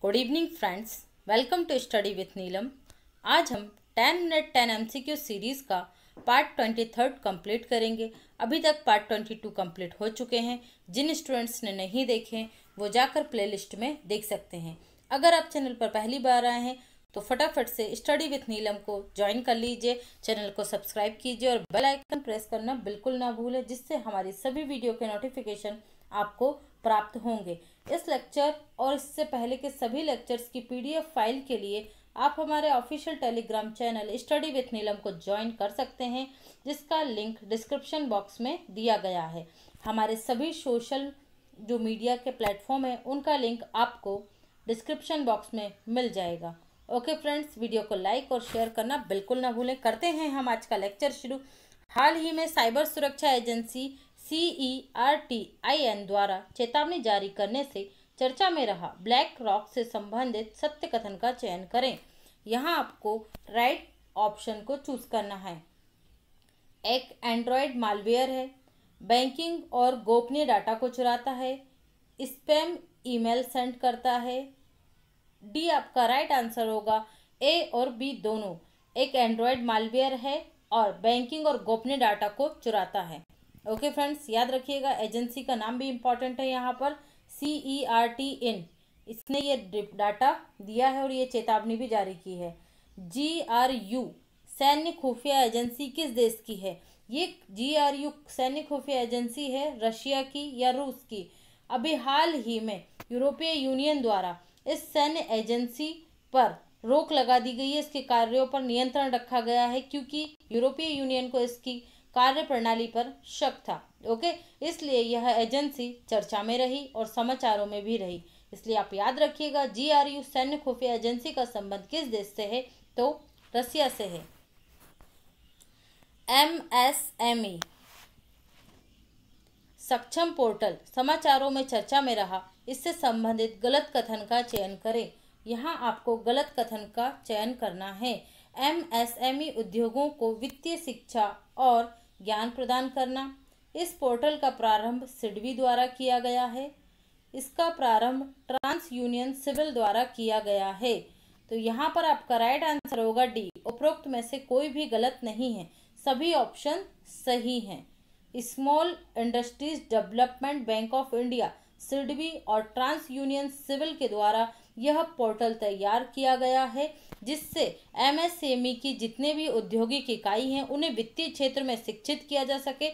Good evening friends, welcome to study with Neelam. आज हम 10 minute 10 MCQ series का part 23 complete करेंगे। अभी तक पार्ट 22 कंप्लीट हो चुके हैं। जिन स्टूडेंट्स ने नहीं देखे हैं वो जाकर प्लेलिस्ट में देख सकते हैं। अगर आप चैनल पर पहली बार आए हैं तो फटाफट से स्टडी विथ नीलम को ज्वाइन कर लीजिए, चैनल को सब्सक्राइब कीजिए और बेल आइकन प्रेस करना बिल्कुल ना भूलें, जिससे हमारी सभी वीडियो के नोटिफिकेशन आपको प्राप्त होंगे। इस लेक्चर और इससे पहले के सभी लेक्चर्स की PDF फाइल के लिए आप हमारे official Telegram channel study with Neelam को ज्वाइन कर सकते हैं, जिसका लिंक डिस्क्रिप्शन बॉक्स में दिया गया है। हमारे सभी सोशल जो मीडिया के प्लेटफॉर्म है उनका लिंक आपको डिस्क्रिप्शन बॉक्स में मिल जाएगा। ओके फ्रेंड्स, वीडियो को लाइक और शेयर करना बिल्कुल ना भूलें। करते हैं हम आज का लेक्चर शुरू। हाल ही में साइबर सुरक्षा एजेंसी CERT-IN द्वारा चेतावनी जारी करने से चर्चा में रहा ब्लैक रॉक से संबंधित सत्य कथन का चयन करें। यहाँ आपको राइट ऑप्शन को चूज करना है। एक एंड्रॉयड मालवेयर है, बैंकिंग और गोपनीय डाटा को चुराता है, स्पैम ईमेल सेंड करता है। डी आपका राइट आंसर होगा। ए और बी दोनों। एक एंड्रॉयड मालवेयर है और बैंकिंग और गोपनीय डाटा को चुराता है। ओके फ्रेंड्स, याद रखिएगा। एजेंसी का नाम भी इम्पोर्टेंट है यहाँ पर, CERT-IN। इसने ये डाटा दिया है और ये चेतावनी भी जारी की है। GRU सैन्य खुफिया एजेंसी किस देश की है? ये GRU सैन्य खुफिया एजेंसी है रशिया की या रूस की? अभी हाल ही में यूरोपीय यूनियन द्वारा इस सैन्य एजेंसी पर रोक लगा दी गई है। इसके कार्यों पर नियंत्रण रखा गया है क्योंकि यूरोपीय यूनियन को इसकी कार्य प्रणाली पर शक था। ओके, इसलिए यह एजेंसी चर्चा में रही और समाचारों में भी रही। इसलिए आप याद रखिएगा, GRU सैन्य खुफिया एजेंसी का संबंध किस देश से है? तो रसिया से है। MSME सक्षम पोर्टल समाचारों में चर्चा में रहा, इससे संबंधित गलत कथन का चयन करें। यहाँ आपको गलत कथन का चयन करना है। MSME उद्योगों को वित्तीय शिक्षा और ज्ञान प्रदान करना। इस पोर्टल का प्रारंभ सिडबी द्वारा किया गया है। इसका प्रारंभ ट्रांस यूनियन सिविल द्वारा किया गया है। तो यहाँ पर आपका राइट आंसर होगा डी। उपरोक्त में से कोई भी गलत नहीं है, सभी ऑप्शन सही हैं। Small industries development bank of India SIDBI और ट्रांस यूनियन सिविल के द्वारा यह पोर्टल तैयार किया गया है, जिससे MSME की जितने भी औद्योगिक इकाई हैं उन्हें वित्तीय क्षेत्र में शिक्षित किया जा सके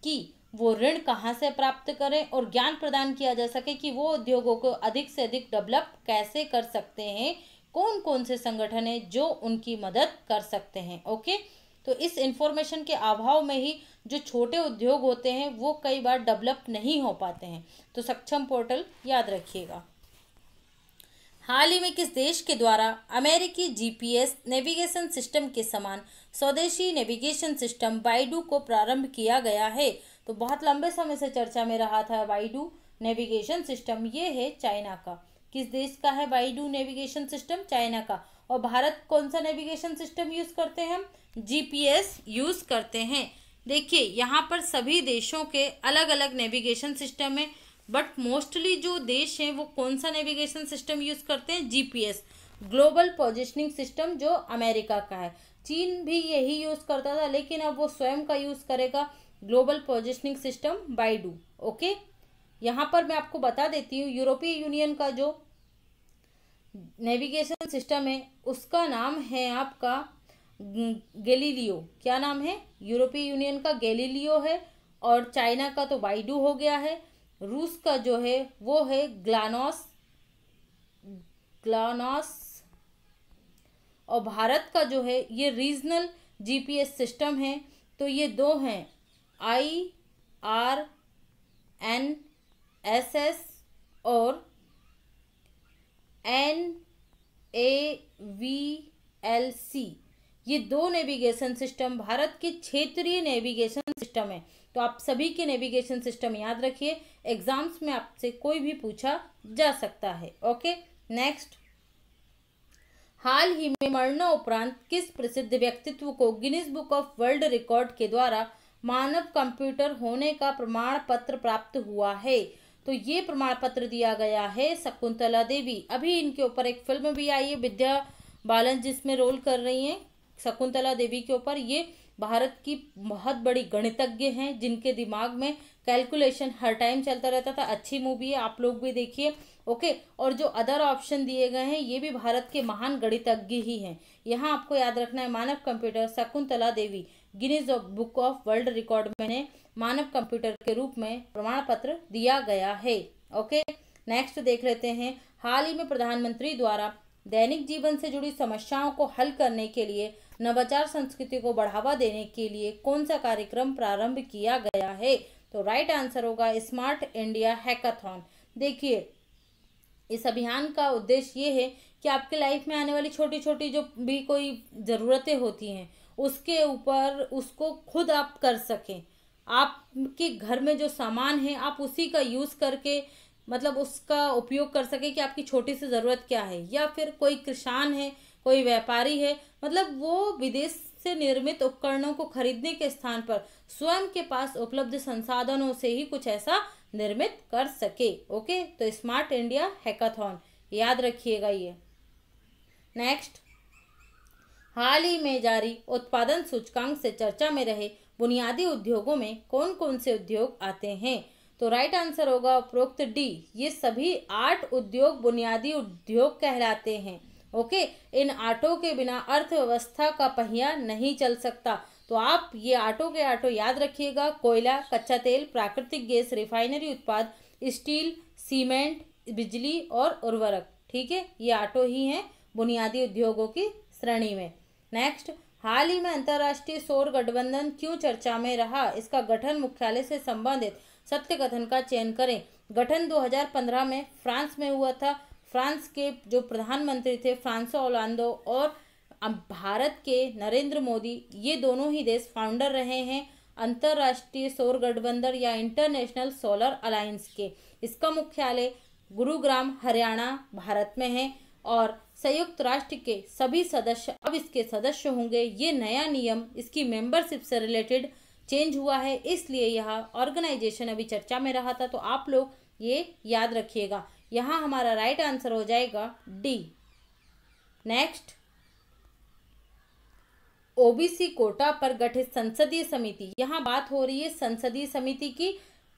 कि वो ऋण कहाँ से प्राप्त करें, और ज्ञान प्रदान किया जा सके कि वो उद्योगों को अधिक से अधिक डेवलप कैसे कर सकते हैं, कौन कौन से संगठन हैं जो उनकी मदद कर सकते हैं। ओके, तो इस इंफॉर्मेशन के अभाव में ही जो छोटे उद्योग होते हैं वो कई बार डेवलप नहीं हो पाते हैं। तो सक्षम पोर्टल याद रखिएगा। हाल ही में किस देश के द्वारा अमेरिकी GPS नेविगेशन सिस्टम के समान स्वदेशी नेविगेशन सिस्टम बाइडू को प्रारंभ किया गया है? तो बहुत लंबे समय से चर्चा में रहा था बाइडू नेविगेशन सिस्टम। ये है चाइना का। किस देश का है बाइडू नेविगेशन सिस्टम? चाइना का। और भारत कौन सा नेविगेशन सिस्टम यूज करते हैं? हम GPS यूज करते हैं। देखिए यहाँ पर सभी देशों के अलग अलग नेविगेशन सिस्टम है, बट मोस्टली जो देश हैं वो कौन सा नेविगेशन सिस्टम यूज करते हैं? GPS, ग्लोबल पोजिशनिंग सिस्टम, जो अमेरिका का है। चीन भी यही यूज करता था, लेकिन अब वो स्वयं का यूज करेगा global positioning system Baidu. Okay, यहाँ पर मैं आपको बता देती हूँ, यूरोपीय यूनियन का जो नेविगेशन सिस्टम है उसका नाम है आपका गैलीलियो। क्या नाम है? यूरोपीय यूनियन का गैलीलियो है, और चाइना का तो बाइडू हो गया है। रूस का जो है वो है ग्लानोस, और भारत का जो है ये रीजनल GPS सिस्टम है। तो ये दो हैं, IRNSS और NAVLC। ये दो नेविगेशन सिस्टम भारत के क्षेत्रीय नेविगेशन सिस्टम है। तो आप सभी के नेविगेशन सिस्टम याद रखिए, एग्जाम्स में आपसे कोई भी पूछा जा सकता है। Okay, next. हाल ही में मरणोपरांत किस प्रसिद्ध व्यक्तित्व को Guinness book of world record के द्वारा मानव कंप्यूटर होने का प्रमाण पत्र प्राप्त हुआ है? तो ये प्रमाण पत्र दिया गया है शकुंतला देवी। अभी इनके ऊपर एक फिल्म भी आई है, विद्या बालन जिसमें रोल कर रही हैं शकुंतला देवी के ऊपर। ये भारत की बहुत बड़ी गणितज्ञ हैं जिनके दिमाग में कैलकुलेशन हर टाइम चलता रहता था। अच्छी मूवी है, आप लोग भी देखिए। ओके, और जो अदर ऑप्शन दिए गए हैं ये भी भारत के महान गणितज्ञ ही हैं। यहाँ आपको याद रखना है मानव computer Shakuntala Devi Guinness book of world record में मानव कंप्यूटर के रूप में प्रमाण पत्र दिया गया है। ओके, नेक्स्ट देख लेते हैं। हाल ही में प्रधानमंत्री द्वारा दैनिक जीवन से जुड़ी समस्याओं को हल करने के लिए नवाचार संस्कृति को बढ़ावा देने के लिए कौन सा कार्यक्रम प्रारंभ किया गया है? तो राइट आंसर होगा स्मार्ट इंडिया हैकाथॉन। देखिए, इस अभियान का उद्देश्य ये है कि आपके लाइफ में आने वाली छोटी छोटी जो भी कोई ज़रूरतें होती हैं उसके ऊपर उसको खुद आप कर सकें। आपके घर में जो सामान है आप उसी का यूज़ करके मतलब उसका उपयोग कर सके कि आपकी छोटी सी ज़रूरत क्या है। या फिर कोई किसान है, कोई व्यापारी है, मतलब वो विदेश से निर्मित उपकरणों को खरीदने के स्थान पर स्वयं के पास उपलब्ध संसाधनों से ही कुछ ऐसा निर्मित कर सके। ओके, तो स्मार्ट इंडिया हैकाथॉन याद रखिएगा ये। नेक्स्ट, हाल ही में जारी उत्पादन सूचकांक से चर्चा में रहे बुनियादी उद्योगों में कौन कौन से उद्योग आते हैं? तो राइट आंसर होगा उपरोक्त डी। ये सभी 8 उद्योग बुनियादी उद्योग कहलाते हैं। ओके, इन 8 के बिना अर्थव्यवस्था का पहिया नहीं चल सकता। तो आप ये 8 के 8 याद रखिएगा। कोयला, कच्चा तेल, प्राकृतिक गैस, रिफाइनरी उत्पाद, स्टील, सीमेंट, बिजली और उर्वरक। ठीक है, ये 8 ही हैं बुनियादी उद्योगों की श्रेणी में। नेक्स्ट, हाल ही में अंतर्राष्ट्रीय सौर गठबंधन क्यों चर्चा में रहा? इसका गठन मुख्यालय से संबंधित सत्य कथन का चयन करें। गठन 2015 में फ्रांस में हुआ था। फ्रांस के जो प्रधानमंत्री थे फ्रांसो ओलांदो और भारत के नरेंद्र मोदी, ये दोनों ही देश फाउंडर रहे हैं अंतर्राष्ट्रीय सौर गठबंधन या इंटरनेशनल सोलर अलायंस के। इसका मुख्यालय गुरुग्राम हरियाणा भारत में है और संयुक्त राष्ट्र के सभी सदस्य अब इसके सदस्य होंगे। ये नया नियम इसकी मेंबरशिप से रिलेटेड चेंज हुआ है, इसलिए यह ऑर्गेनाइजेशन अभी चर्चा में रहा था। तो आप लोग ये याद रखिएगा। यहाँ हमारा राइट आंसर हो जाएगा डी। नेक्स्ट, ओबीसी कोटा पर गठित संसदीय समिति। यहाँ बात हो रही है संसदीय समिति की,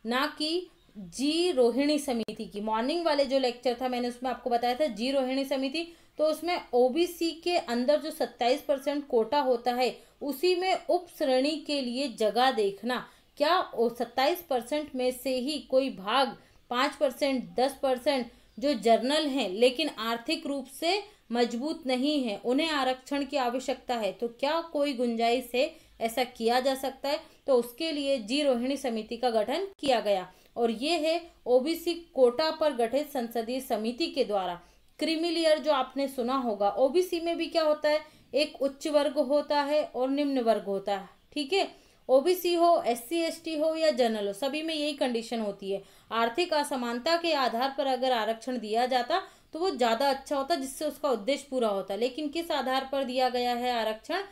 ना कि जी रोहिणी समिति की। मॉर्निंग वाले जो लेक्चर था मैंने उसमें आपको बताया था जी रोहिणी समिति। तो उसमें ओबीसी के अंदर जो 27% कोटा होता है उसी में उप श्रेणी के लिए जगह देखना। क्या 27% में से ही कोई भाग 5%, 10% जो जर्नल हैं लेकिन आर्थिक रूप से मजबूत नहीं है, उन्हें आरक्षण की आवश्यकता है, तो क्या कोई गुंजाइश है ऐसा किया जा सकता है? तो उसके लिए जी रोहिणी समिति का गठन किया गया और ये है ओबीसी कोटा पर गठित संसदीय समिति के द्वारा। क्रीमी लेयर जो आपने सुना होगा, ओबीसी में भी क्या होता है, एक उच्च वर्ग होता है और निम्न वर्ग होता है। ठीक है, ओबीसी हो, एससी एसटी हो या जनरल हो, सभी में यही कंडीशन होती है। आर्थिक असमानता के आधार पर अगर आरक्षण दिया जाता तो वो ज़्यादा अच्छा होता, जिससे उसका उद्देश्य पूरा होता। लेकिन किस आधार पर दिया गया है आरक्षण?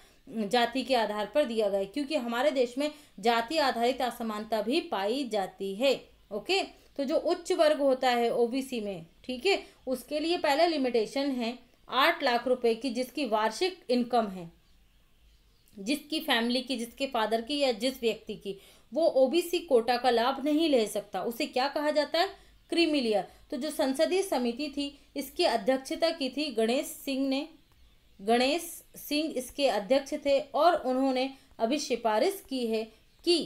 जाति के आधार पर दिया गया है, क्योंकि हमारे देश में जाति आधारित असमानता भी पाई जाती है। ओके, तो जो उच्च वर्ग होता है ओबीसी में, ठीक है, उसके लिए पहले लिमिटेशन है 8 लाख रुपए की, जिसकी वार्षिक इनकम है, जिसकी फैमिली की, जिसके फादर की या जिस व्यक्ति की, वो ओबीसी कोटा का लाभ नहीं ले सकता। उसे क्या कहा जाता है? Creamy layer. तो जो संसदीय समिति थी इसकी अध्यक्षता की थी गणेश सिंह ने। गणेश सिंह इसके अध्यक्ष थे और उन्होंने अभी सिफारिश की है कि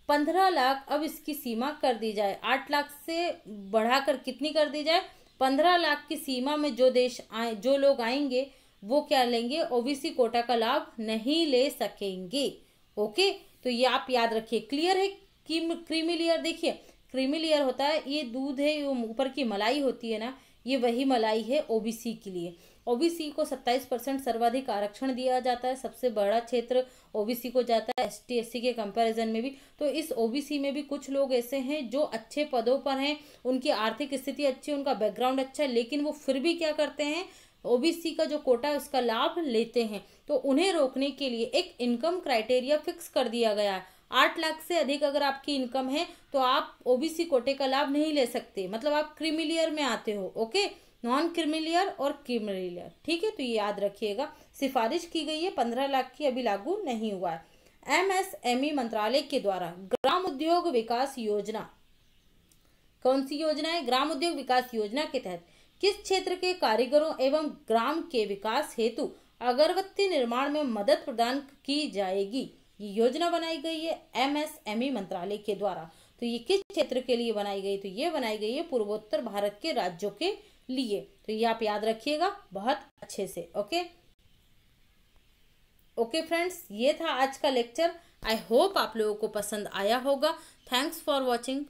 15 लाख अब इसकी सीमा कर दी जाए। 8 लाख से बढ़ाकर कितनी कर दी जाए? 15 लाख की सीमा में जो देश आए, जो लोग आएंगे वो क्या लेंगे? ओबीसी कोटा का लाभ नहीं ले सकेंगे। ओके, तो ये आप याद रखिए। क्लियर है? क्रीमी लेयर, देखिए क्रीमी लेयर होता है, ये दूध है, वो ऊपर की मलाई होती है ना, ये वही मलाई है ओबीसी के लिए। ओबीसी को 27% सर्वाधिक आरक्षण दिया जाता है। सबसे बड़ा क्षेत्र ओबीसी को जाता है एसटी एससी के कंपैरिजन में भी। तो इस ओबीसी में भी कुछ लोग ऐसे हैं जो अच्छे पदों पर हैं, उनकी आर्थिक स्थिति अच्छी है, उनका बैकग्राउंड अच्छा है, लेकिन वो फिर भी क्या करते हैं? ओबीसी का जो कोटा है उसका लाभ लेते हैं। तो उन्हें रोकने के लिए एक इनकम क्राइटेरिया फिक्स कर दिया गया है। 8 लाख से अधिक अगर आपकी इनकम है तो आप ओबीसी कोटे का लाभ नहीं ले सकते, मतलब आप क्रीमिलियर में आते हो। ओके, नॉन क्रीमिलियर और क्रीमिलियर, ठीक है, तो ये याद रखिएगा। सिफारिश की गई है 15 लाख की, अभी लागू नहीं हुआ है। एमएसएमई मंत्रालय के द्वारा ग्राम उद्योग विकास योजना, कौन सी योजना है? ग्राम उद्योग विकास योजना के तहत किस क्षेत्र के कारीगरों एवं ग्राम के विकास हेतु अगरबत्ती निर्माण में मदद प्रदान की जाएगी? ये योजना बनाई गई है एमएसएमई मंत्रालय के द्वारा। तो ये किस क्षेत्र के लिए बनाई गई? तो ये बनाई गई है पूर्वोत्तर भारत के राज्यों के लिए। तो ये आप याद रखिएगा बहुत अच्छे से। ओके ओके फ्रेंड्स, ये था आज का लेक्चर। आई होप आप लोगों को पसंद आया होगा। Thanks for watching.